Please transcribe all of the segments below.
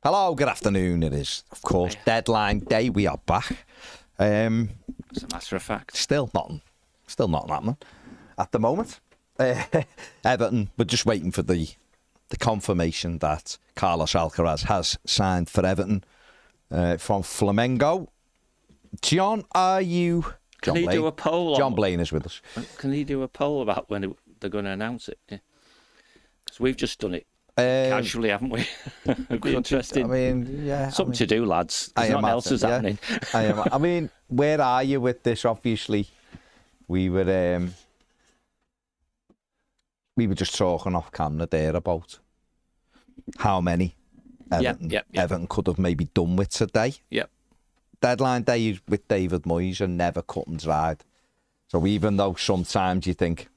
Hello, good afternoon. It is, of course, deadline day. We are back. As a matter of fact. Still nothing happening at the moment. Everton, we're just waiting for the confirmation that Carlos Alcaraz has signed for Everton from Flamengo. John, are you... Can he do a poll? John Blaine is with us. Can he do a poll about when they're going to announce it? Because we've just done it casually, haven't we? It'd be interesting. I mean, yeah. Something to do, lads. Nothing else is happening. I mean, where are you with this? Obviously, we were just talking off camera there about how many Everton could have maybe done with today. Yep. Deadline day with David Moyes and never cut and dried. So even though sometimes you think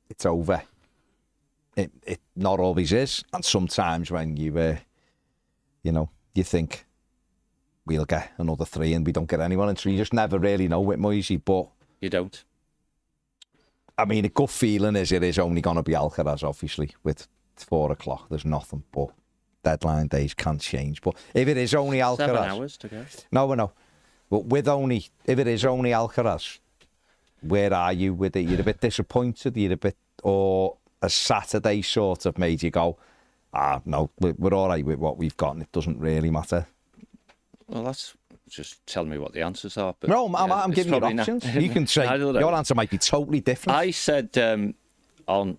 it's over, it not always is. And sometimes when you think we'll get another 3 and we don't get anyone, and so you just never really know with Moyes. But you don't. I mean, a good feeling is it is only going to be Alcaraz, obviously, with 4 o'clock. There's nothing, but deadline days can't change. But if it is only Alcaraz... 7 hours to go. No. But if it is only Alcaraz, where are you with it? You're a bit disappointed? Or a Saturday sort of made you go, no, we're all right with what we've got and it doesn't really matter? Well, that's just telling me what the answers are. But, no, I'm giving you options. You can say your answer might be totally different. I said on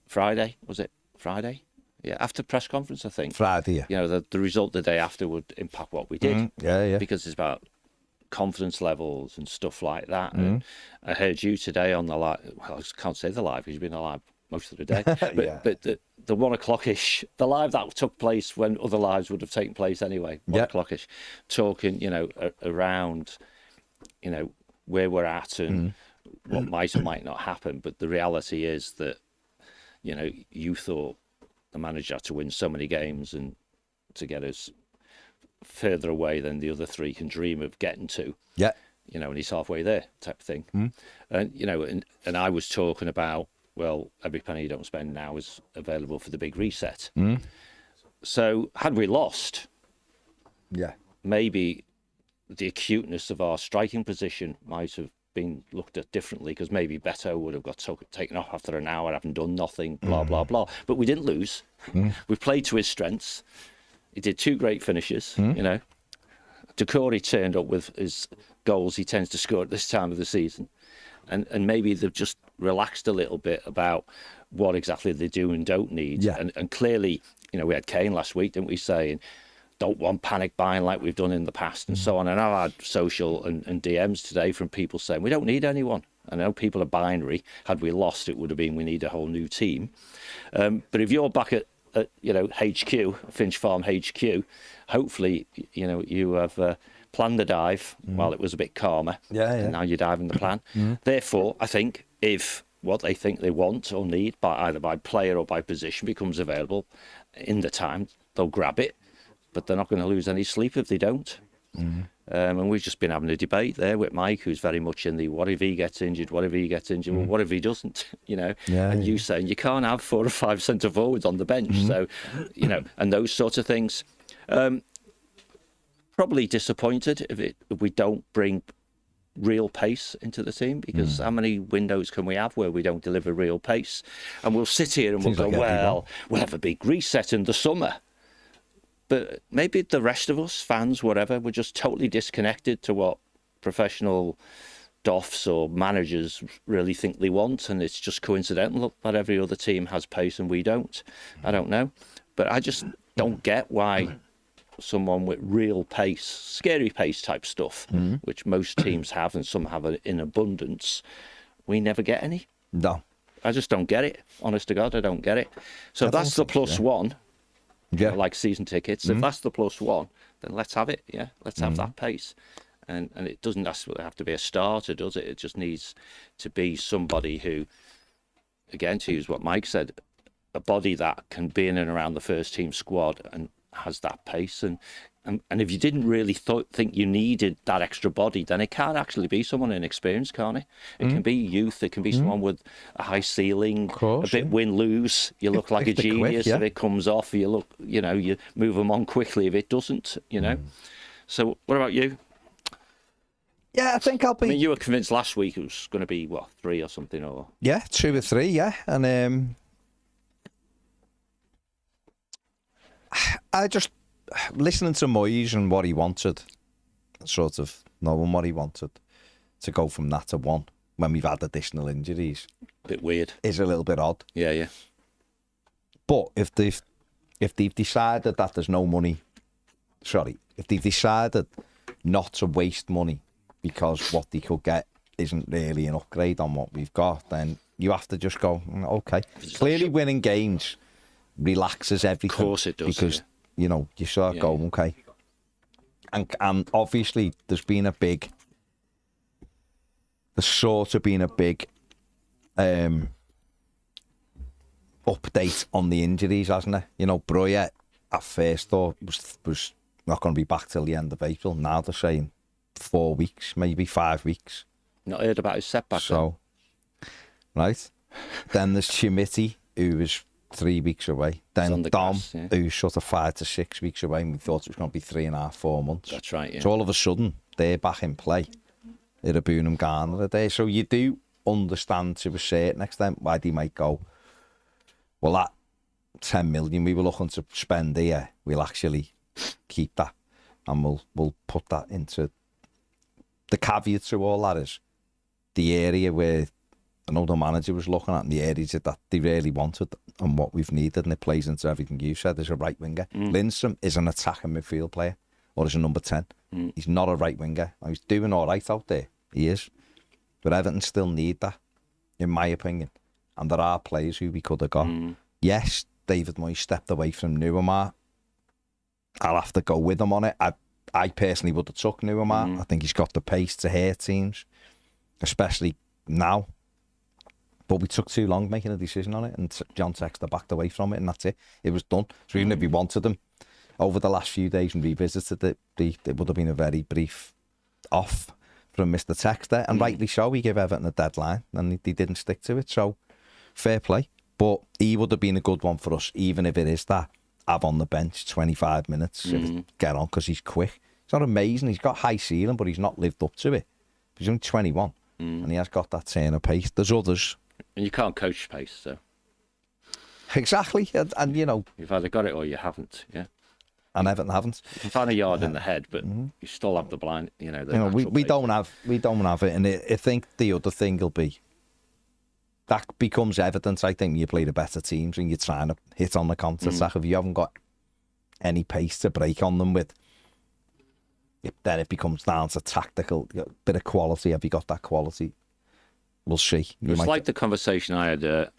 Friday, was it Friday? Yeah, after press conference, I think. Friday, yeah. The result the day after would impact what we did. Yeah. Because it's about confidence levels and stuff like that. And I heard you today on the live. Well, I can't say the live because you've been alive most of the day. But the 1 o'clock-ish, the live that took place when other lives would have taken place anyway, 1 o'clock-ish, talking, around, where we're at and what might or might not happen. But the reality is that, you thought the manager had to win so many games and to get us further away than the other 3 can dream of getting to. Yeah. And he's halfway there type of thing. And, and I was talking about, well, every penny you don't spend now is available for the big reset. So had we lost, maybe the acuteness of our striking position might have been looked at differently, because maybe Beto would have got taken off after an hour, having done nothing, blah, blah, blah. But we didn't lose. We played to his strengths. He did 2 great finishes, Decore turned up with his goals he tends to score at this time of the season. And maybe they've just relaxed a little bit about what exactly they do and don't need. Yeah. And clearly, we had Kane last week, didn't we, saying, don't want panic buying like we've done in the past and so on. And I've had social and DMs today from people saying, we don't need anyone. I know people are binary. Had we lost, it would have been, we need a whole new team. But if you're back at HQ, Finch Farm HQ, hopefully, you have planned the dive while it was a bit calmer. And now you're diving the plan. Therefore, I think if what they think they want or need, either by player or by position, becomes available in the time, they'll grab it. But they're not going to lose any sleep if they don't. And we've just been having a debate there with Mike, who's very much in the what if he gets injured, what if he gets injured, well, what if he doesn't, and you saying you can't have 4 or 5 centre forwards on the bench. So, and those sorts of things. Probably disappointed if we don't bring real pace into the team, because how many windows can we have where we don't deliver real pace? And we'll sit here and we'll go, we'll have a big reset in the summer. But maybe the rest of us, fans, whatever, we're just totally disconnected to what professional doffs or managers really think they want, and it's just coincidental that every other team has pace and we don't. I don't know. But I just don't get why someone with real pace, scary pace type stuff, which most teams have and some have in abundance, we never get any. No. I just don't get it. Honest to God, I don't get it. So that's the plus one. Like season tickets. If that's the plus one, then let's have it. Yeah, let's have that pace. And it doesn't necessarily have to be a starter, does it? It just needs to be somebody who, again, to use what Mike said, a body that can be in and around the first team squad and has that pace. And if you didn't really think you needed that extra body, then it can actually be someone inexperienced, can't it? It can be youth. It can be someone with a high ceiling, course, a bit win-lose. You look like a genius if it comes off. You look, you move them on quickly if it doesn't, So what about you? Yeah, I think I'll be... I mean, you were convinced last week it was going to be, 3 or something, or... Yeah, 2 or 3, yeah. And I just, listening to Moyes and what he wanted, sort of knowing what he wanted, to go from that to 1 when we've had additional injuries. Bit weird. Is a little bit odd. Yeah. But if they've decided that there's no money... if they've decided not to waste money because what they could get isn't really an upgrade on what we've got, then you have to just go, okay. Clearly winning games relaxes everything. Of course it does. Because, you start going, okay. And obviously there's sort of been a big update on the injuries, hasn't it? Breuer at first thought was not going to be back till the end of April. Now they're saying 4 weeks, maybe 5 weeks. Not heard about his setback. So, right. Then there's Chimiti, who was 3 weeks away. Then Dom, who's sort of 5 to 6 weeks away, and we thought it was going to be 3.5, 4 months. That's right, yeah. So all of a sudden, they're back in play. Irabunum Garner are there. So you do understand to a certain extent why they might go, well, that 10 million we were looking to spend here, we'll actually keep that, and we'll put that into... The caveat to all that is the area where another manager was looking at, and the areas that they really wanted and what we've needed, and it plays into everything you said, is a right winger. Lindstrom is an attacking midfield player, or is a number 10. He's not a right winger. He's doing all right out there. He is. But Everton still need that, in my opinion. And there are players who we could have got. Yes, David Moyes stepped away from Neumann. I'll have to go with him on it. I personally would have took Neumann. I think he's got the pace to hurt teams, especially now. But we took too long making a decision on it, and John Textor backed away from it, and that's it. It was done. So even if we wanted him over the last few days and revisited it, it would have been a very brief off from Mr. Textor, and rightly so. He gave Everton a deadline, and he didn't stick to it. So fair play. But he would have been a good one for us, even if it is that. Have on the bench 25 minutes, get on, because he's quick. He's not amazing. He's got high ceiling, but he's not lived up to it. He's only 21, and he has got that turn of pace. There's others. And you can't coach pace, so. Exactly, and you've either got it or you haven't, yeah. And Everton haven't. You can find a yard in the head, but you still have the blind, we don't have it, and I think the other thing will be, that becomes evident, I think, when you play the better teams and you're trying to hit on the counter-attack. If you haven't got any pace to break on them with, then it becomes down to tactical, bit of quality. Have you got that quality? We'll see. It's like the conversation I had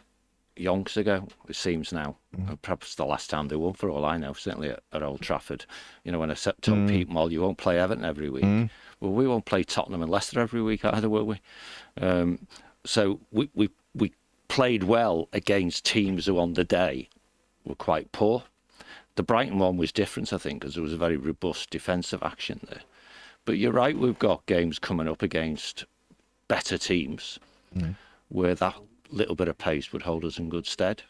yonks ago, it seems now. Perhaps the last time they won, for all I know, certainly at Old Trafford. When I told people, well, you won't play Everton every week. Well, we won't play Tottenham and Leicester every week either, will we? So we played well against teams who on the day were quite poor. The Brighton one was different, I think, because there was a very robust defensive action there. But you're right, we've got games coming up against better teams where that little bit of pace would hold us in good stead.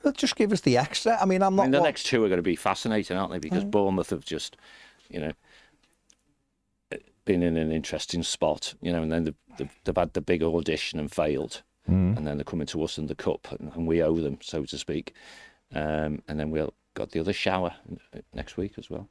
Well, just give us the extra. I mean, the next two are going to be fascinating, aren't they? Because Bournemouth have just, been in an interesting spot, and then they've had the big audition and failed. And then they're coming to us in the cup, and we owe them, so to speak. And then we've got the other shower next week as well.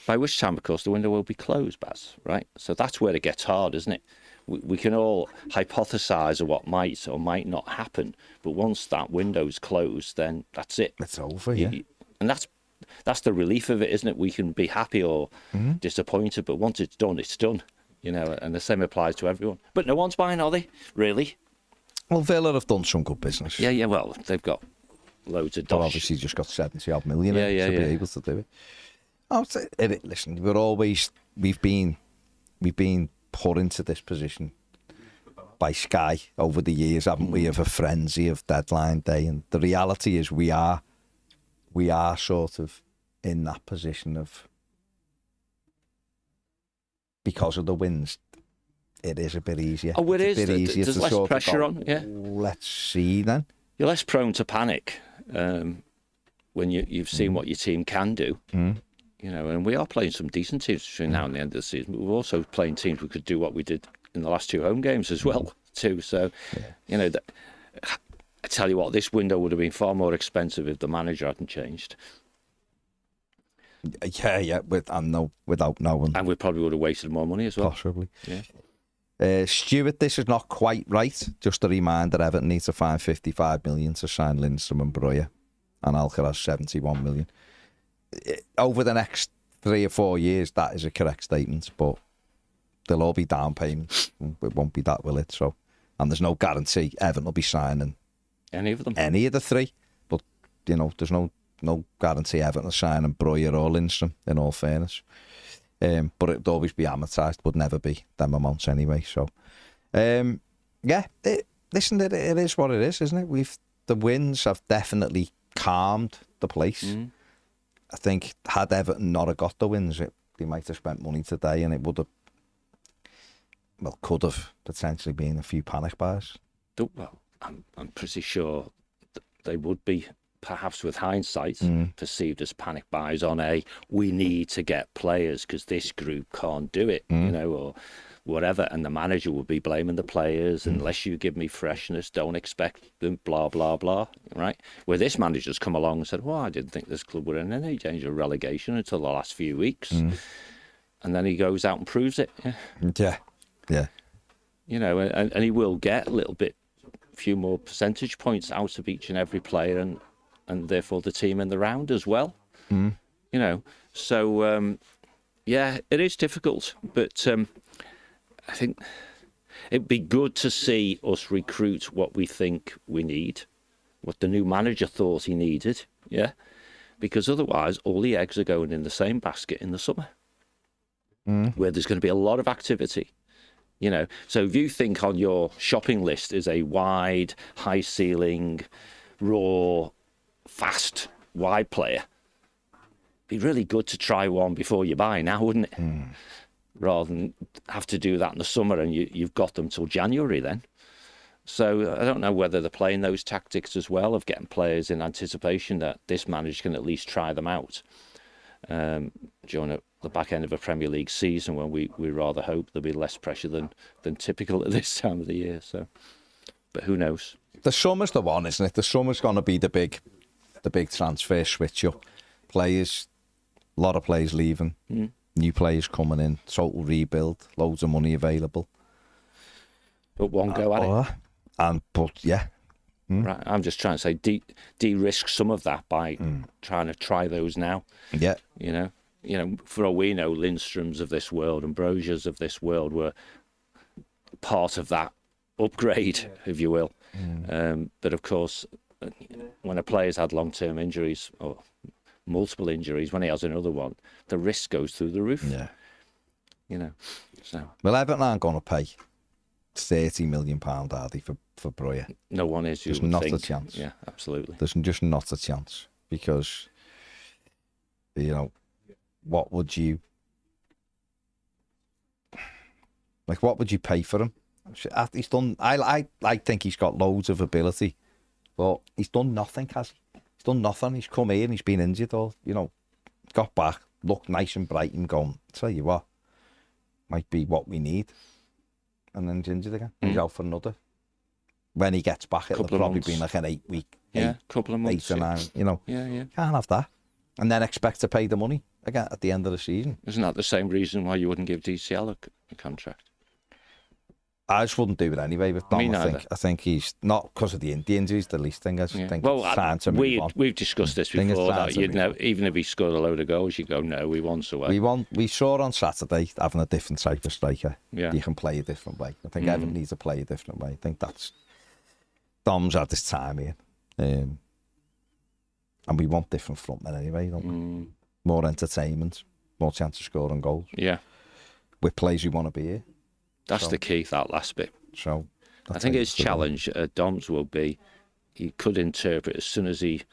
By which time, of course, the window will be closed, Baz, right? So that's where it gets hard, isn't it? We can all hypothesise of what might or might not happen, but once that window's closed, then that's it. It's over, yeah. And that's the relief of it, isn't it? We can be happy or disappointed, but once it's done, and the same applies to everyone. But no one's buying, are they? Really? Well, Villa have done some good business. Yeah, well, they've got loads of dosh. Well, obviously just got 70-odd million to be able to do it. Listen, we've been put into this position by Sky over the years, haven't we, of a frenzy of deadline day, and the reality is we are sort of in that position of, because of the wins, it is a bit easier. Oh, it is. A bit easier There's to less sort of pressure go, on, yeah. Let's see then. You're less prone to panic when you've seen what your team can do. You know, and we are playing some decent teams between now and the end of the season. But we're also playing teams we could do what we did in the last 2 home games as well, too. So, you know, I tell you what, this window would have been far more expensive if the manager hadn't changed. Yeah, without knowing. And we probably would have wasted more money as well. Possibly. Yeah. Stuart, this is not quite right. Just a reminder, Everton needs to find 55 million to sign Lindstrom and Breuer, and Alcaraz 71 million. Over the next 3 or 4 years, that is a correct statement, but they'll all be down payments. It won't be that, will it? So, and there's no guarantee Everton will be signing any of them, any of the 3. But you know, there's no guarantee Everton are signing Breuer or Lindstrom, in all fairness. But it'd always be amortised, would never be them amounts anyway. So, yeah, listen, it is what it is, isn't it? The wins have definitely calmed the place. I think had Everton not have got the wins, they might have spent money today, and it would have, could have potentially been a few panic buys. Well, I'm pretty sure they would be, perhaps with hindsight, perceived as panic buys on we need to get players because this group can't do it, you know, or whatever. And the manager would be blaming the players, unless you give me freshness, don't expect them, blah, blah, blah, right? Where this manager's come along and said, well, I didn't think this club were in any danger of relegation until the last few weeks. And then he goes out and proves it. Yeah. You know, and he will get a few more percentage points out of each and every player, and therefore the team in the round as well. You know, so yeah, it is difficult, but I think it'd be good to see us recruit what we think we need, what the new manager thought he needed, because otherwise all the eggs are going in the same basket in the summer, where there's going to be a lot of activity. You know, so if you think on your shopping list is a wide, high ceiling, raw, fast, wide player, it'd be really good to try one before you buy now, wouldn't it? Rather than have to do that in the summer and you've got them till January then. So I don't know whether they're playing those tactics as well, of getting players in anticipation that this manager can at least try them out during the back end of a Premier League season, when we rather hope there'll be less pressure than typical at this time of the year. So, but who knows? The summer's the one, isn't it? The summer's going to be the big transfer switch up. Players, a lot of players leaving, new players coming in, total rebuild, loads of money available. But one go at it. Right, I'm just trying to say de-risk some of that by trying to try those now. Yeah, you know, for all we know, Lindströms of this world and Broziers of this world were part of that upgrade, if you will. But of course, when a player's had long-term injuries or multiple injuries, when he has another one, the risk goes through the roof. Yeah, you know. So well, Everton aren't going to pay £30 million, are they, for Breuer? No one is. There's not a chance. Yeah, absolutely. There's just not a chance, because, you know, what would you pay for him? He's done. I think he's got loads of ability, but he's done nothing, has he? He's done nothing. He's come here and he's been injured, or, you know, got back, looked nice and bright, and gone, tell you what, might be what we need. And then he's injured again. He's out for another. When he gets back, it'll probably be like an 8 week. Couple of months. 8 or 9. You know. Yeah. Can't have that. And then expect to pay the money again at the end of the season. Isn't that the same reason why you wouldn't give DCL a contract? I just wouldn't do it anyway with Dom. I think he's not, because of the injuries, the least thing. I just think it's time to move on. We've discussed this before, that you'd know, even if he scored a load of goals, you go, no, we want away. We saw on Saturday having a different type of striker. Yeah. You can play a different way. I think Everton needs to play a different way. I think that's Dom's had this time here. And we want different frontmen anyway, don't we? More entertainment, more chance of scoring goals. Yeah. With players who want to be here. That's the key, that last bit. So I think his challenge at Dom's will be, he could interpret as soon as he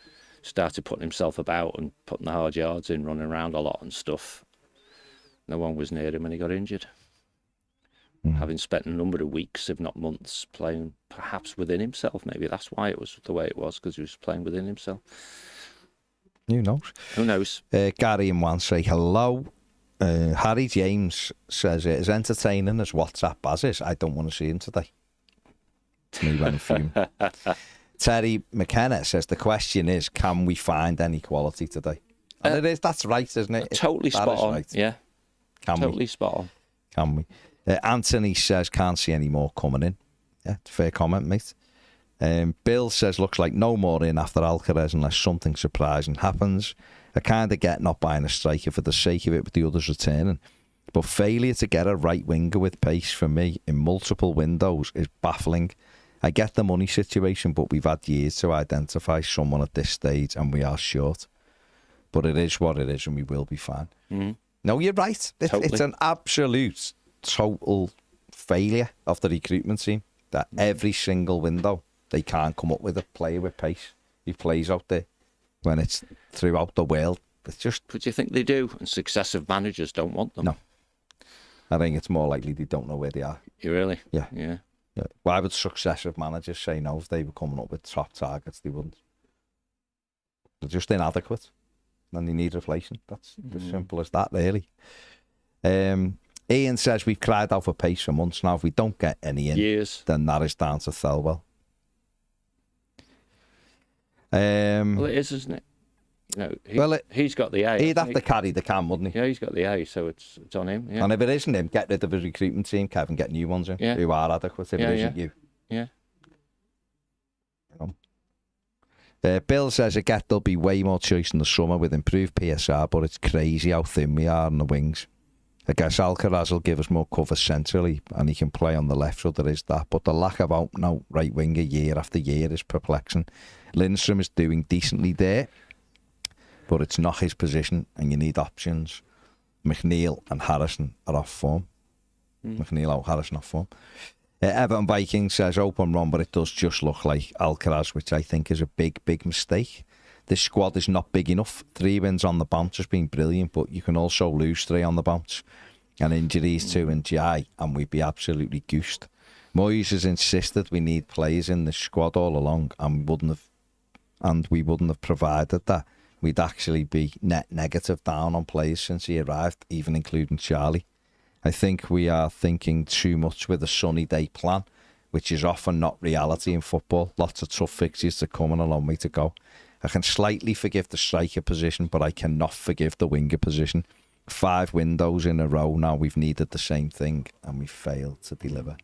started putting himself about and putting the hard yards in, running around a lot and stuff, no one was near him and he got injured. Having spent a number of weeks, if not months, playing perhaps within himself. Maybe that's why it was the way it was, because he was playing within himself. Who knows? Who knows? Gary and Wan say hello. Harry James says it is entertaining as WhatsApp as is. I don't want to see him today. It's me when I'm fuming. Terry McKenna says the question is, can we find any quality today? And it is. That's right, isn't it? Totally spot on. Right. Yeah. Totally spot on. Can we? Anthony says can't see any more coming in. Yeah, fair comment, mate. Bill says looks like no more in after Alcaraz unless something surprising happens. I kind of get not buying a striker for the sake of it with the others returning, but failure to get a right winger with pace for me in multiple windows is baffling. I get the money situation, but we've had years to identify someone at this stage and we are short. But it is what it is and we will be fine. Mm-hmm. No, you're right. It's an absolute total failure of the recruitment team that every single window they can't come up with a player with pace who plays out there when it's throughout the world. It's just. But do you think they do? And successive managers don't want them? No. I think it's more likely they don't know where they are. You really? Yeah. Yeah. Why would successive managers say no if they were coming up with top targets? They wouldn't. They're just inadequate and they need replacing. That's as simple as that, really. Ian says we've cried out for pace for months now. If we don't get any in, years, then that is down to Thelwell. Well, it is, isn't it? You know, he's got the A. He'd have to carry the can, wouldn't he? Yeah, he's got the A, so it's on him. Yeah. And if it isn't him, get rid of his recruitment team, Kevin, get new ones in who are adequate. If it isn't you. Yeah. Bill says I get there'll be way more choice in the summer with improved PSR, but it's crazy how thin we are on the wings. I guess Alcaraz will give us more cover centrally and he can play on the left, so there is that. But the lack of out-and-out right winger year after year is perplexing. Lindstrom is doing decently there, but it's not his position and you need options. McNeil and Harrison are off form. McNeil out, Harrison off form. Everton Viking says open run, but it does just look like Alcaraz, which I think is a big, big mistake. This squad is not big enough. 3 wins on the bounce has been brilliant, but you can also lose 3 on the bounce. And injuries to Njai, and we'd be absolutely goosed. Moyes has insisted we need players in the squad all along, and we wouldn't have provided that. We'd actually be net negative down on players since he arrived, even including Charlie. I think we are thinking too much with a sunny day plan, which is often not reality in football. Lots of tough fixtures to come and a long way to go. I can slightly forgive the striker position, but I cannot forgive the winger position. 5 windows in a row now, we've needed the same thing, and we failed to deliver.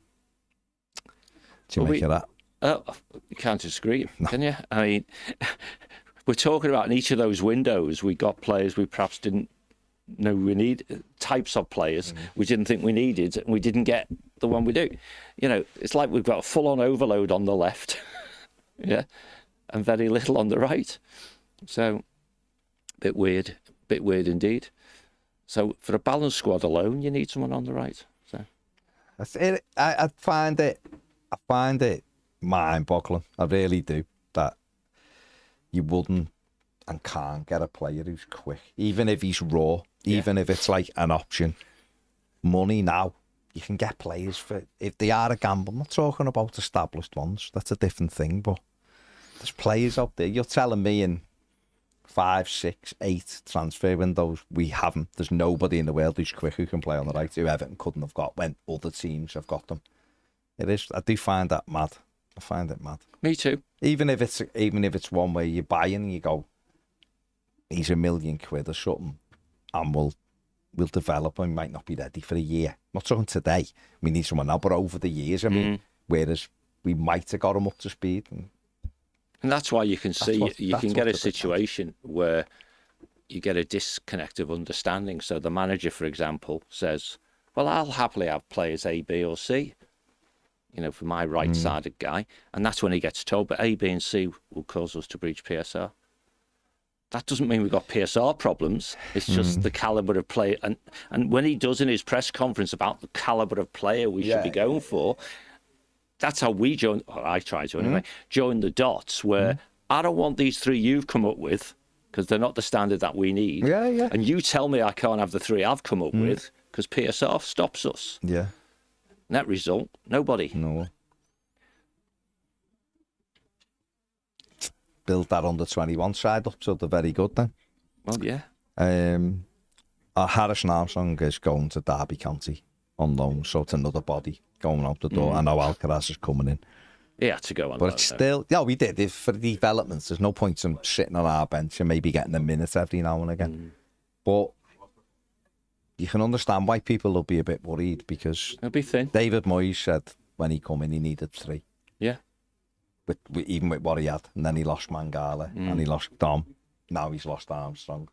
Do you make of that? You can't disagree, can you? I mean, we're talking about in each of those windows, we got players we perhaps didn't know we need, types of players we didn't think we needed, and we didn't get the one we do. You know, it's like we've got a full-on overload on the left, yeah, and very little on the right. So, bit weird indeed. So, for a balanced squad alone, you need someone on the right. So, that's it. I find it mind-boggling. I really do, that you wouldn't and can't get a player who's quick, even if he's raw, even if it's like an option. Money now, you can get players for, if they are a gamble. I'm not talking about established ones, that's a different thing, but there's players out there. You're telling me in 5, 6, 8 transfer windows we haven't. There's nobody in the world who's quick who can play on the right, who Everton couldn't have got when other teams have got them. It is. I do find that mad. I find it mad. Me too. Even if it's one where you're buying and you go, he's £1 million or something, and we'll develop him. He might not be ready for a year. I'm not talking today. We need someone now, but over the years, I mean, whereas we might have got him up to speed. And that's why you can see, you can get a situation where you get a disconnect of understanding. So the manager, for example, says, well, I'll happily have players A, B or C, you know, for my right-sided guy. And that's when he gets told, but A, B and C will cause us to breach PSR. That doesn't mean we've got PSR problems. It's just the calibre of player. And when he does in his press conference about the calibre of player we should be going for, that's how we join, or I try to anyway, join the dots where I don't want these 3 you've come up with because they're not the standard that we need. Yeah, yeah. And you tell me I can't have the 3 I've come up with because PSR stops us. Yeah. Net result, nobody. No. Build that under 21 side up, so they're very good then. Well, yeah. Harrison Armstrong is going to Derby County on loan, so it's another body going out the door. I know Alcaraz is coming in. He had to go on But loan, it's still, yeah, we did. If for the developments, there's no point in sitting on our bench and maybe getting a minute every now and again. But you can understand why people will be a bit worried because It'll be thin. David Moyes said when he come in, he needed 3. Yeah. Even with what he had. And then he lost Mangala and he lost Dom. Now he's lost Armstrong.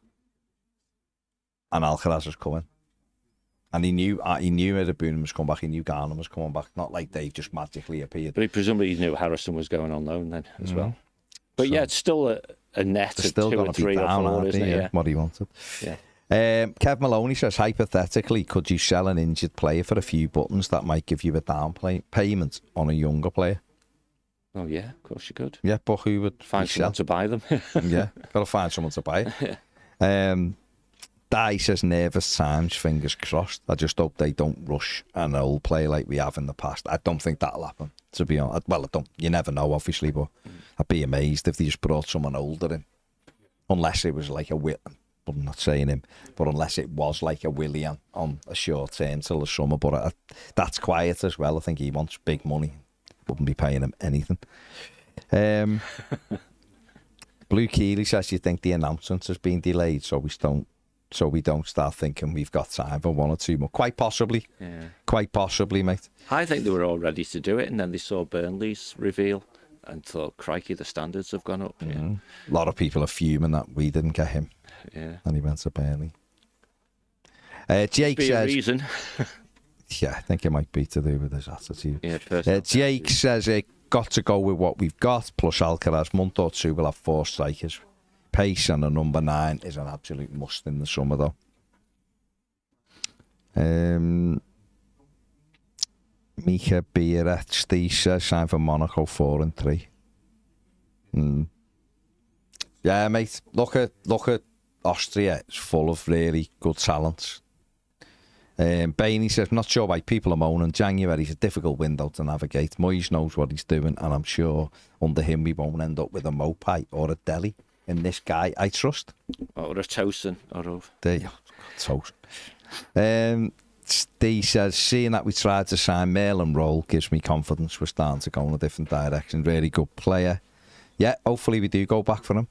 And Alcaraz is coming. And he knew Edabunim was coming back. He knew Garner was coming back. Not like they just magically appeared. But he presumably knew Harrison was going on loan then as well. But So- yeah, it's still a net of Still 2 got or to be 3 or down, 4, aren't isn't they? it? Yeah, what he wanted. Yeah. Kev Maloney says, hypothetically, could you sell an injured player for a few buttons that might give you a down payment on a younger player? Oh, yeah, of course you could. Yeah, but who would Find you sell? someone to buy them. Yeah, got to find someone to buy it. Di says, nervous times, fingers crossed. I just hope they don't rush an old player like we have in the past. I don't think that'll happen, to be honest. Well, I don't. You never know, obviously, but I'd be amazed if they just brought someone older in. Unless it was like I'm not saying him, but unless it was like a Willian on a short term till the summer. But that's quiet as well. I think he wants big money. Wouldn't be paying him anything. Blue Keeley says, you think the announcement has been delayed so we don't start thinking we've got time for 1 or 2 more. Quite possibly. Yeah. Quite possibly, mate. I think they were all ready to do it, and then they saw Burnley's reveal and thought, crikey, the standards have gone up. Yeah. A lot of people are fuming that we didn't get him. Yeah. And he went to Burnley. Jake Be a says... reason. Yeah, I think it might be to do with his attitude. Yeah, Jake says, got to go with what we've got, plus Alcaraz. Month or 2 we'll have 4 strikers. Pace and a number 9 is an absolute must in the summer, though. Mika Biaretsty says, sign for Monaco 4 and 3. Yeah, mate. Look at Austria. It's full of really good talents. Bainey says, not sure why people are moaning. January's a difficult window to navigate. Moyes knows what he's doing, and I'm sure under him we won't end up with a Mopai or a Delhi. In this guy, I trust. Or a Tosin. There you go. Tosin. Steve says, seeing that we tried to sign Mail and Roll gives me confidence we're starting to go in a different direction. Really good player. Yeah, hopefully we do go back for him.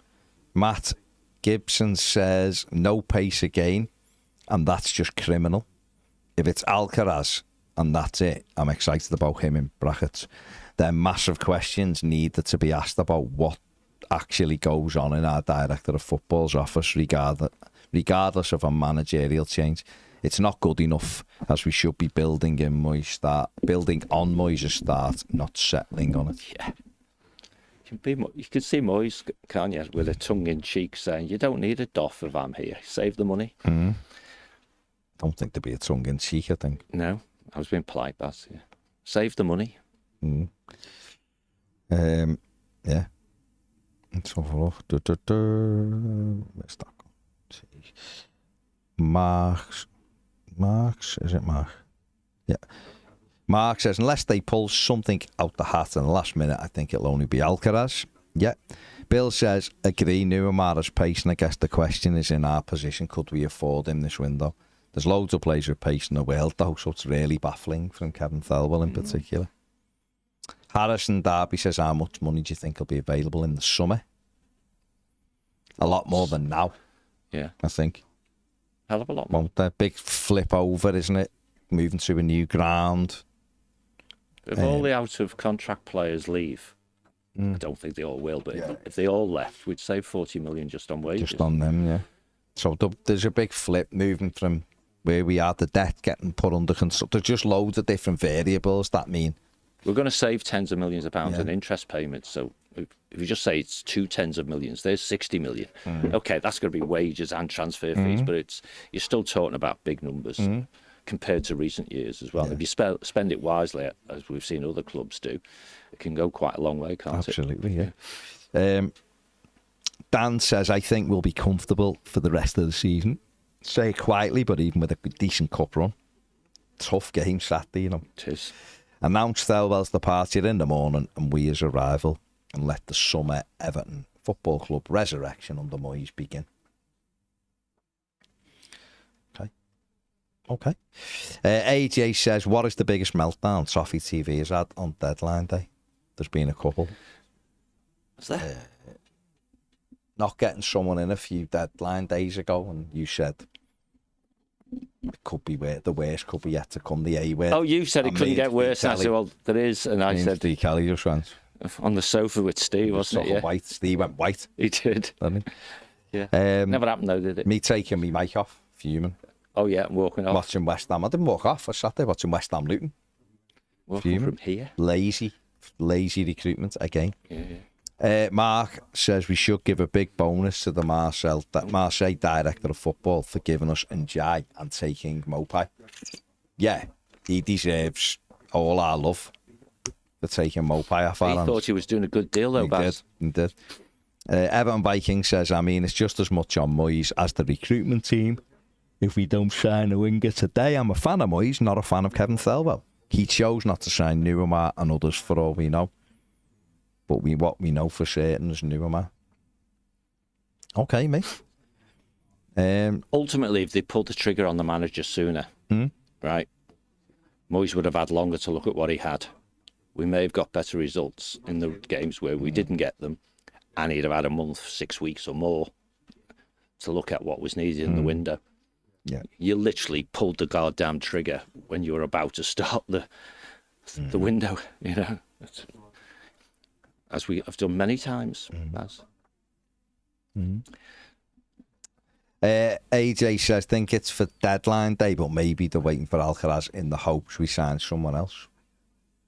Matt Gibson says, no pace again, and that's just criminal. If it's Alcaraz and that's it, I'm excited about him in brackets. Then massive questions needed to be asked about what actually goes on in our director of football's office regardless of a managerial change. It's not good enough, as we should be building on Moyes' start, not settling on it. Yeah. You could see Moyes, can't you, with a tongue-in-cheek saying, you don't need a doff if I'm here. Save the money. Don't think there'd be a tongue-in-cheek, I think. No, I was being polite, but yeah. Save the money. Yeah. Let's have a look. Where's that gone? Marks, is it Mark? Yeah. Mark says, unless they pull something out the hat in the last minute, I think it'll only be Alcaraz. Yeah. Bill says, agree, Nuamara's pace, and I guess the question is in our position, could we afford him this window? There's loads of players with pace in the world, though, so it's really baffling from Kevin Thelwell in particular. Harrison Darby says, how much money do you think will be available in the summer? A lot more than now. Yeah. I think. Hell of a lot more. Won't there? Big flip over, isn't it? Moving to a new ground. If all the out-of-contract players leave, I don't think they all will, but if they all left, we'd save 40 million just on wages. Just on them, yeah. So there's a big flip moving from where we are, the debt getting put under control. There's just loads of different variables that mean. We're going to save tens of millions of pounds in interest payments. So if you just say it's 2 tens of millions, there's 60 million. Okay, that's going to be wages and transfer fees, but you're still talking about big numbers compared to recent years as well. If you spend it wisely, as we've seen other clubs do, it can go quite a long way, can't it? Absolutely, yeah. Dan says, I think we'll be comfortable for the rest of the season. Say it quietly, but even with a decent cup run. Tough game Saturday, you know. It is. Announce Thelwell's departure in the morning and we his arrival, and let the summer Everton Football Club resurrection under Moyes begin. Okay. AJ says, what is the biggest meltdown Toffee TV has had on deadline day? There's been a couple. Is there? Not getting someone in a few deadline days ago, and you said it could be the worst could be yet to come. The A word. Oh, you said it couldn't get worse. And I said, well, there is. And I said, Steve Kelly just went on the sofa with Steve, wasn't it? Yeah. White. Steve went white. He did. Didn't he? Yeah. Never happened though, did it? Me taking me mic off, fuming. Oh yeah, I'm walking off. Watching West Ham. I didn't walk off. I sat there watching West Ham Luton. Walking from here. Lazy recruitment again. Yeah. Mark says we should give a big bonus to the Marseille director of football for giving us Njai and taking Mopai. Yeah, he deserves all our love for taking Mopai off our hands. He thought he was doing a good deal though, Baz. He did. Everton Viking says, I mean, it's just as much on Moyes as the recruitment team. If we don't sign a winger today, I'm a fan of Moyes, not a fan of Kevin Thelwell. He chose not to sign Nuamar and others for all we know. But what we know for certain is Nuamar. Okay, mate. Ultimately, if they pulled the trigger on the manager sooner, right, Moyes would have had longer to look at what he had. We may have got better results in the games where we didn't get them, and he'd have had a month, 6 weeks or more to look at what was needed in the window. Yeah, you literally pulled the goddamn trigger when you were about to start the window, you know, as we have done many times. AJ says, think it's for deadline day, but maybe they're waiting for Alcaraz in the hopes we sign someone else.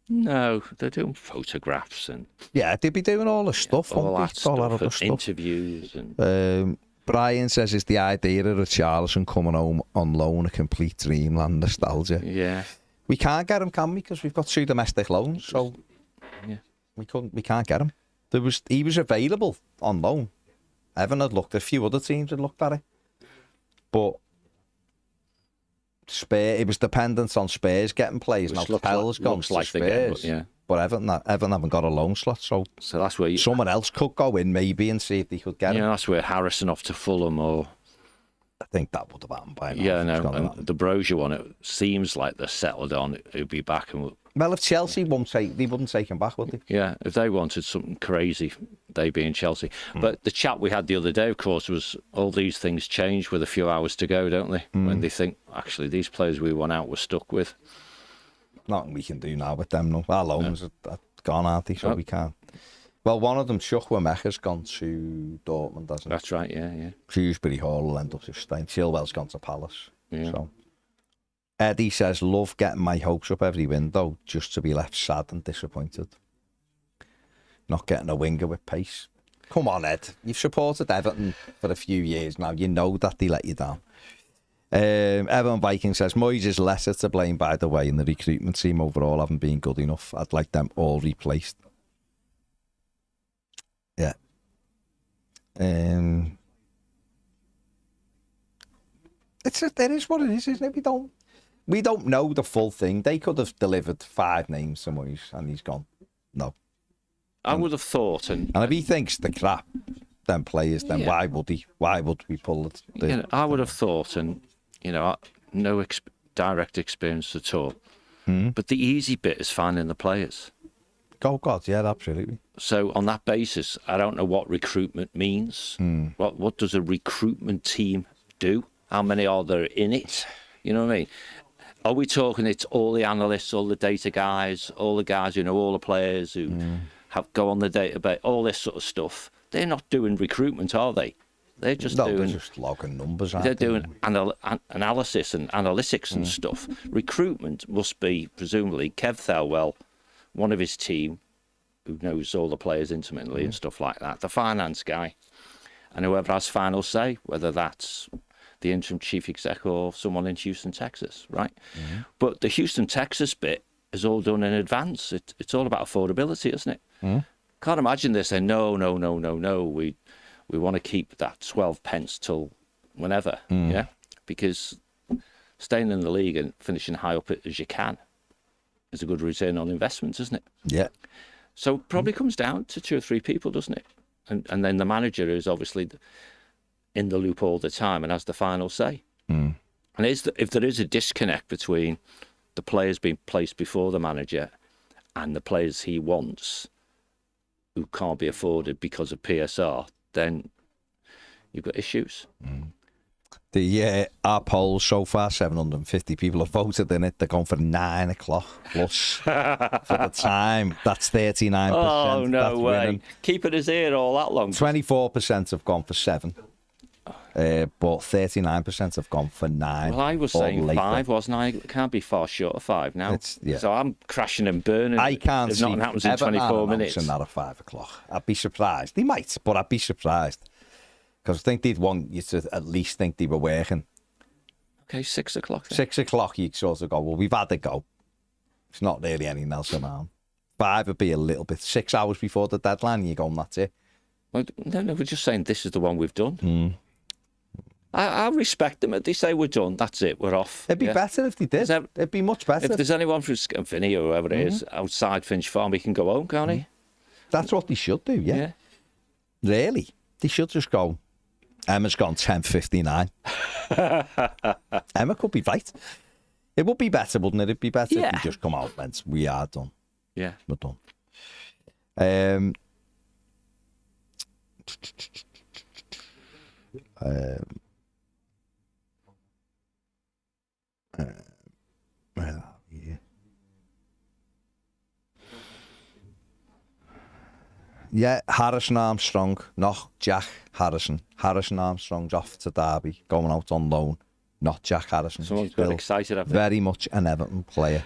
No, they're doing photographs and they'd be doing all the stuff, all that stuff, other and interviews and. Brian says it's the idea of Richarlison coming home on loan a complete dreamland nostalgia. Yeah. We can't get him, can we? Because we've got 2 domestic loans, so we can't get him. He was available on loan. Everton had looked, a few other teams had looked at it. But it was dependent on Spurs getting players. Now Pell's gone to Spurs. But Everton haven't got a loan slot, so that's where someone else could go in maybe and see if they could get him. Yeah, that's where Harrison off to Fulham or... I think that would have happened by now. Yeah, no, and the Brozier one, it seems like they're settled on. He'll be back. Well, if Chelsea wouldn't take him back, would they? Yeah, if they wanted something crazy, they being Chelsea. But the chat we had the other day, of course, was all these things change with a few hours to go, don't they? When they think, actually, these players we want out, we're stuck with. Nothing we can do now with them. No, our loans are gone, aren't they? So we can't. Well, one of them, Chukwuemeka's gone to Dortmund, hasn't he? That's right, yeah. Shrewsbury Hall will end up just staying. Chilwell's gone to Palace. Yeah. So Eddie says, love getting my hopes up every window just to be left sad and disappointed. Not getting a winger with pace. Come on, Ed. You've supported Everton for a few years now. You know that they let you down. Everton Viking says, Moyes is lesser to blame, by the way, and the recruitment team overall haven't been good enough. I'd like them all replaced. Yeah. It is what it is, isn't it? We don't know the full thing. They could have delivered 5 names to Moyes and he's gone, no. I would have thought, and if he thinks the crap, them players, then why would he? Why would we pull it? I would have thought, and no direct experience at all. But the easy bit is finding the players. Oh God, yeah, absolutely. So on that basis, I don't know what recruitment means. What does a recruitment team do? How many are there in it? You know what I mean? Are we talking it's all the analysts, all the data guys, all the guys who know all the players who go on the database, all this sort of stuff? They're not doing recruitment, are they? They're just they're just logging numbers. They're doing analysis and analytics and stuff. Recruitment must be presumably Kev Thelwell, one of his team, who knows all the players intimately and stuff like that, the finance guy, and whoever has final say, whether that's the interim chief exec or someone in Houston, Texas, right? But the Houston, Texas bit is all done in advance. It's all about affordability, isn't it? Can't imagine they're saying, no, we want to keep that 12 pence till whenever, yeah, because staying in the league and finishing high up as you can is a good return on investment, isn't it? Yeah. So it probably comes down to 2 or 3 people, doesn't it? And then the manager is obviously in the loop all the time and has the final say. And if there is a disconnect between the players being placed before the manager and the players he wants who can't be afforded because of PSR, then you've got issues. Our polls so far, 750 people have voted in it. They're going for 9 o'clock plus for the time. That's 39%. Oh, no That's way. winning. Keep it as here all that long. 24% have gone for 7. But 39% have gone for 9. Well, I was or saying later. 5, wasn't I? It can't be far short of 5 now. Yeah. So I'm crashing and burning. I can't if see nothing happens in Everton 24 minutes. announcing that at 5 o'clock. I'd be surprised. They might, but I'd be surprised. Because I think they'd want you to at least think they were working. Okay, 6 o'clock then. 6 o'clock, you sort of go, well, we've had a go. It's not really any else around. 5 would be a little bit. 6 hours before the deadline, you're going, that's it. Well, no, we're just saying this is the one we've done. I respect them. If they say we're done, that's it, we're off. It'd be better if they did. It'd be much better. If there's anyone from Vinny or whoever it is outside Finch Farm, he can go home, can't he? That's what they should do, yeah. Really. They should just go, Emma's gone 10:59. Emma could be right. It would be better, wouldn't it? It'd be better if they just come out and went, we are done. Yeah. We're done. Yeah, Harrison Armstrong, not Jack Harrison. Harrison Armstrong's off to Derby, going out on loan. Not Jack Harrison. Someone's got excited, I think. Very much an Everton player.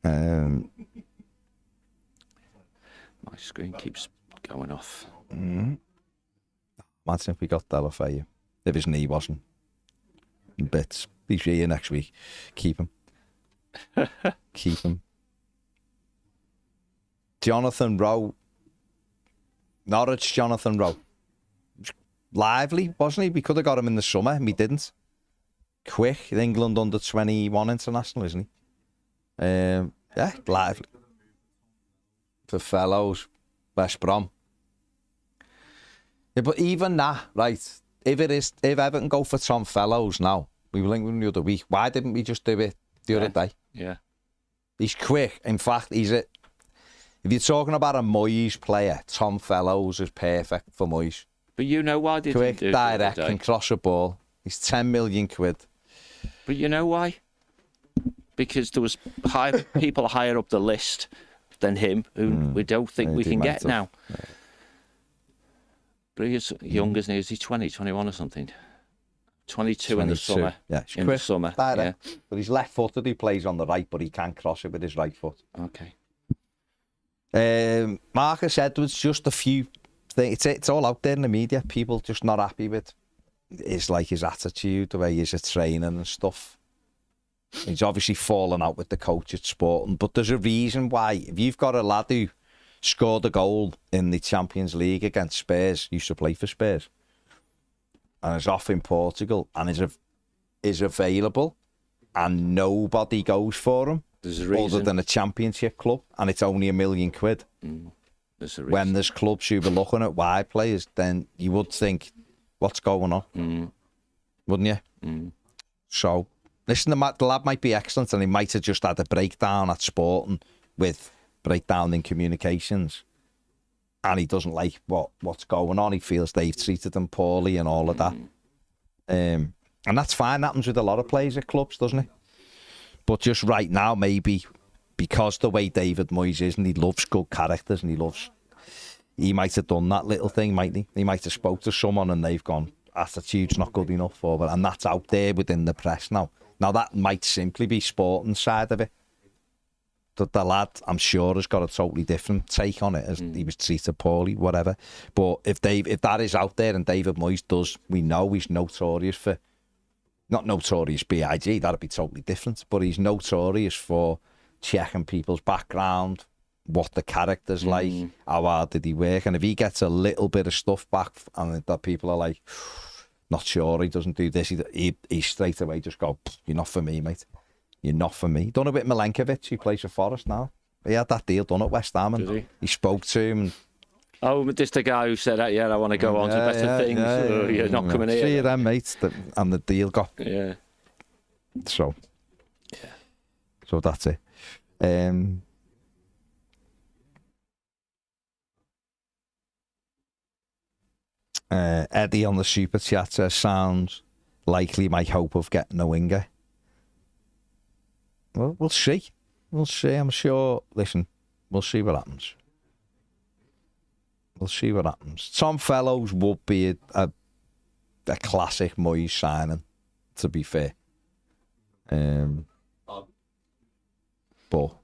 My screen keeps going off. Imagine if we got Delafeu. If his knee wasn't in bits. He's here next week. Keep him. Keep him. Jonathan Rowe. Norwich Jonathan Rowe. Lively, wasn't he? We could have got him in the summer, and we didn't. Quick, England under 21 international, isn't he? Yeah, lively. For Fellows, West Brom. Yeah, but even that, right? If Everton go for Tom Fellows now, we were linked the other week. Why didn't we just do it the other day? Yeah. He's quick. In fact, if you're talking about a Moyes player, Tom Fellows is perfect for Moyes. But you know why they quick, didn't do direct, it? can cross a ball. He's 10 million quid. But you know why? Because there was people higher up the list than him who we don't think we can get now. Yeah. But he's young, isn't he? Is he 20, 21 or something? 22 in the summer. Yeah, in the summer. Direct. Yeah. But he's left-footed. He plays on the right, but he can cross it with his right foot. Okay. Marcus Edwards, just a few things. It's all out there in the media. People just not happy with his attitude, the way he's at training and stuff. He's obviously fallen out with the coach at Sporting, but there's a reason why. If you've got a lad who scored a goal in the Champions League against Spurs, used to play for Spurs, and is off in Portugal, and is available, and nobody goes for him other than a Championship club, and it's only £1 million. There's when there's clubs who were looking at wide players, then you would think, what's going on? Wouldn't you? So, listen, the lad might be excellent, and he might have just had a breakdown at Sporting with breakdown in communications, and he doesn't like what's going on. He feels they've treated him poorly and all of that. And that's fine. That happens with a lot of players at clubs, doesn't it? But just right now, maybe because the way David Moyes is, and he loves good characters, and he might have done that little thing, mightn't he? He might have spoke to someone and they've gone, attitude's not good enough for it, and that's out there within the press now. Now, that might simply be Sporting side of it. The lad, I'm sure, has got a totally different take on it, as he was treated poorly, whatever. But if that is out there, and David Moyes does, we know he's notorious for, not notorious BIG, that'd be totally different, but he's notorious for checking people's background, what the character's like, how hard did he work, and if he gets a little bit of stuff back and that people are like, not sure, he doesn't do this, he straight away just go, you're not for me, mate. You're not for me. Done it with Milenkovic, who plays for Forest now. He had that deal done at West Ham, and he spoke to him. And, oh, but this the guy who said, I want to go on to better things. You're not coming here. See you then, mate. And the deal got. Yeah. So that's it. Eddie on the super chat says, sounds likely my hope of getting a winger. Well, we'll see. We'll see. I'm sure. Listen, we'll see what happens. We'll see what happens. Tom Fellows would be a classic Moyes signing, to be fair. But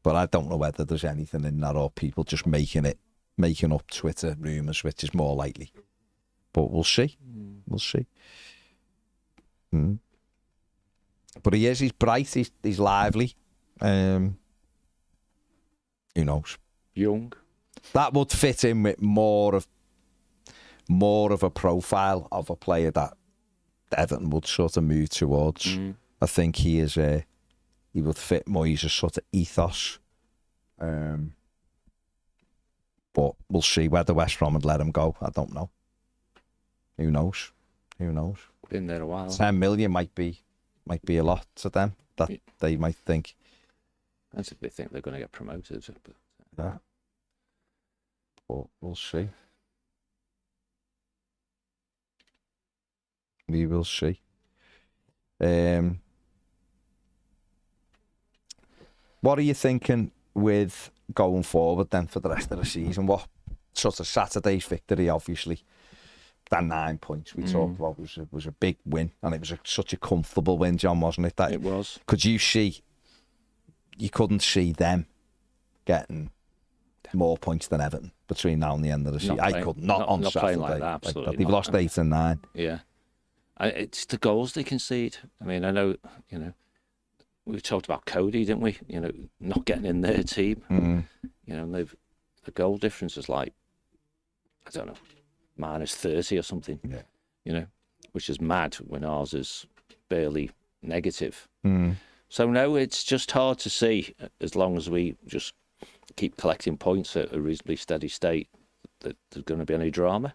I don't know whether there's anything in that or people just making up Twitter rumours, which is more likely. But we'll see. We'll see. But he's bright, he's lively. Who knows? Young. That would fit in with more of a profile of a player that Everton would sort of move towards. I think he would fit Moyes' sort of ethos. But we'll see whether West Brom would let him go. I don't know. Who knows? Been there a while. 10 million might be a lot to them. That they might think. That's if they think they're going to get promoted. But yeah. But we'll see. We will see. What are you thinking with going forward then for the rest of the season? What sort of Saturday's victory, obviously, that 9 points we talked about was a big win, and it was such a comfortable win, John, wasn't it? That it was. You couldn't see them getting more points than Everton between now and the end of the season. I could not on Saturday. Playing like that, absolutely. They've lost 8 and 9. Yeah. It's the goals they concede. I mean, I know, we talked about Cody, didn't we? Not getting in their team. And the goal difference is like, I don't know, minus 30 or something. Yeah. Which is mad when ours is barely negative. So no, it's just hard to see, as long as we just keep collecting points at a reasonably steady state, that there's going to be any drama.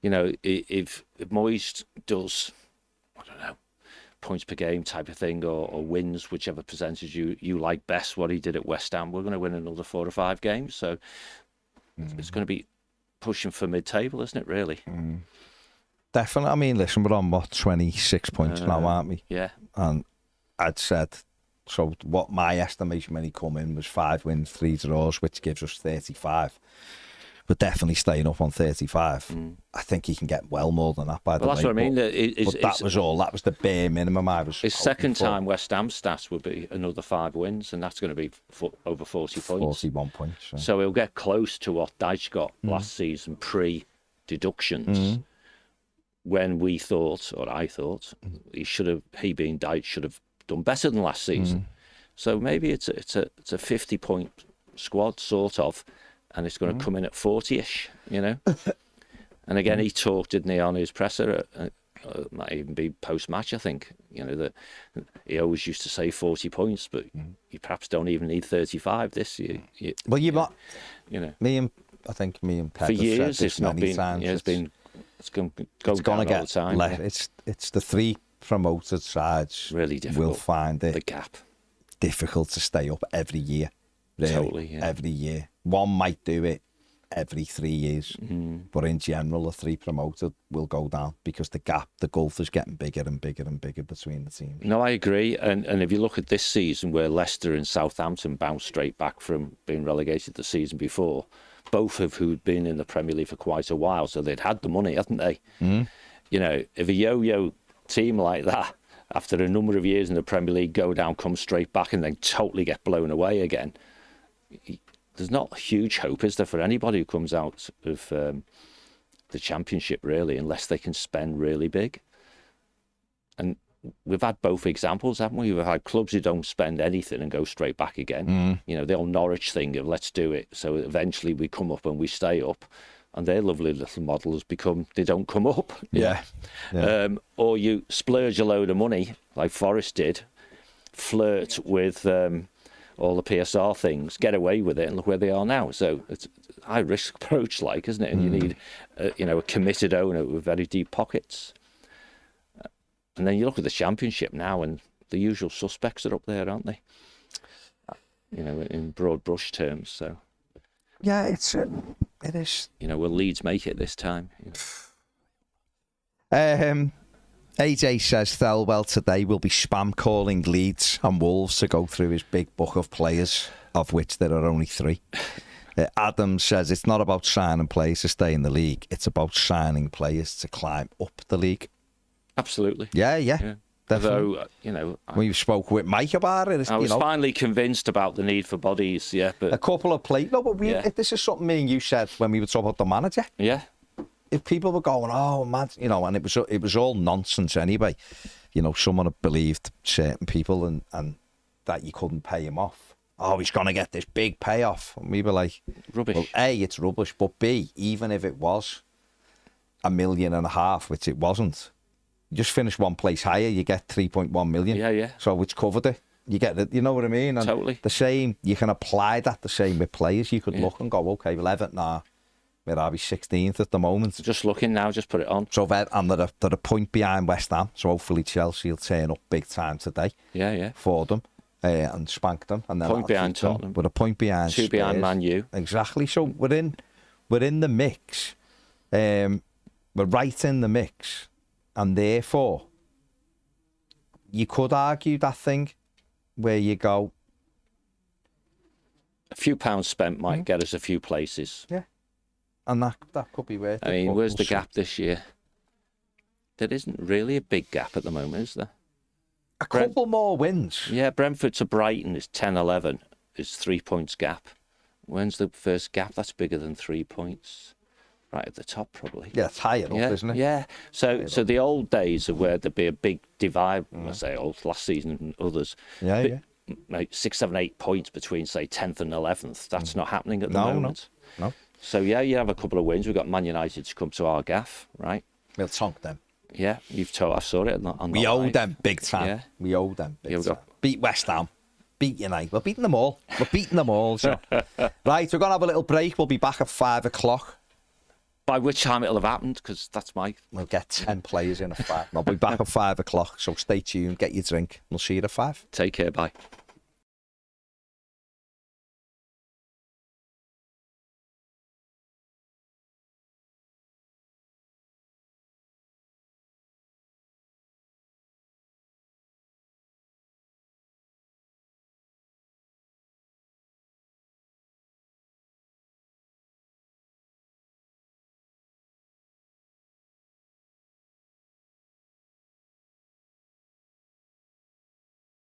If Moyes does, I don't know, points per game type of thing, or wins whichever percentage you like best, what he did at West Ham, we're going to win another 4 or 5 games. So it's going to be pushing for mid-table, isn't it, really? Definitely. I mean, listen, we're on, 26 points now, aren't we? Yeah. And I'd said, so what my estimation when he come in was 5 wins, 3 draws, which gives us 35. We're definitely staying up on 35. I think he can get well more than that, by the way. Well, that's what I mean. But that was all. That was the bare minimum I was his second time West Ham stats would be another 5 wins, and that's going to be over 40 points. 41 points. Yeah. So he'll get close to what Dyche got last season, pre-deductions, when we thought, or I thought, he being Dyche should have done better than last season. So maybe it's a 50-point squad, sort of, and it's going to come in at 40-ish, And again, he talked, didn't he, on his presser, might even be post-match, I think, that he always used to say 40 points, but you perhaps don't even need 35 this year. Well, I think me and Pep for years, said it's not been, times, it's going to get all the time. It's the 3 promoted sides really difficult. Will find it the gap difficult to stay up every year. Really, totally, yeah. Every year. One might do it every 3 years, but in general, the 3 promoted will go down because the gulf is getting bigger and bigger and bigger between the teams. No, I agree. And if you look at this season, where Leicester and Southampton bounced straight back from being relegated the season before, both of who'd been in the Premier League for quite a while, so they'd had the money, hadn't they? If a yo-yo team like that, after a number of years in the Premier League, go down, come straight back, and then totally get blown away again, there's not huge hope, is there, for anybody who comes out of the Championship, really, unless they can spend really big. And we've had both examples, haven't we? We've had clubs who don't spend anything and go straight back again. You know, the old Norwich thing of let's do it. So eventually we come up and we stay up. And their lovely little model has become they don't come up. Yeah. Or you splurge a load of money, like Forest did, flirt with all the PSR things, get away with it, and look where they are now. So it's a high risk approach, like, isn't it? And you need, a committed owner with very deep pockets. And then you look at the Championship now, and the usual suspects are up there, aren't they? You know, in broad brush terms. So Yeah, it is. you know, will Leeds make it this time? AJ says Thelwell today will be spam calling Leeds and Wolves to go through his big book of players, of which there are only 3. Adam says it's not about signing players to stay in the league, it's about signing players to climb up the league. Absolutely. Yeah. Definitely. Although, We spoke with Mike about it. I was finally convinced about the need for bodies, but a couple of players. No, but this is something me and you said when we were talking about the manager. Yeah. If people were going, oh, man, and it was all nonsense anyway. You know, someone had believed certain people and that you couldn't pay him off. Oh, he's going to get this big payoff. And we were like, rubbish. Well, A, it's rubbish, but B, even if it was $1.5 million, which it wasn't, you just finish one place higher, you get 3.1 million. Yeah. So which covered it. You get it, you know what I mean? And totally. The same, you can apply that the same with players. You could look and go, okay, well, Everton are, where are we, 16th at the moment. Just looking now, just put it on. So they're a point behind West Ham, so hopefully Chelsea will turn up big time today. Yeah. For them and spank them. And then point behind Tottenham. With a point behind 2 behind Man U. Exactly. So we're in the mix. We're right in the mix, and therefore you could argue that thing where you go, a few pounds spent might get us a few places. Yeah. And that could be worth it. I mean, where's the gap this year? There isn't really a big gap at the moment, is there? A couple more wins. Yeah, Brentford to Brighton is 10-11. Is 3 points gap. When's the first gap? That's bigger than 3 points. Right at the top, probably. Yeah, it's higher up, isn't it? Yeah. So the old days of where there'd be a big divide, I say, last season and others. Yeah. Like 6, 7, 8 points between, say, 10th and 11th. That's not happening at the moment. No. So, you have a couple of wins. We've got Man United to come to our gaff, right? We'll tonk them. Yeah, you've told. I saw it on We owe them big time. Yeah. We owe them big time. Beat West Ham. Beat United. We're beating them all. So. Right, we're going to have a little break. We'll be back at 5 o'clock. By which time it'll have happened, because that's We'll get 10 players in at 5. I'll be back at 5 o'clock, so stay tuned, get your drink. We'll see you at 5. Take care, bye.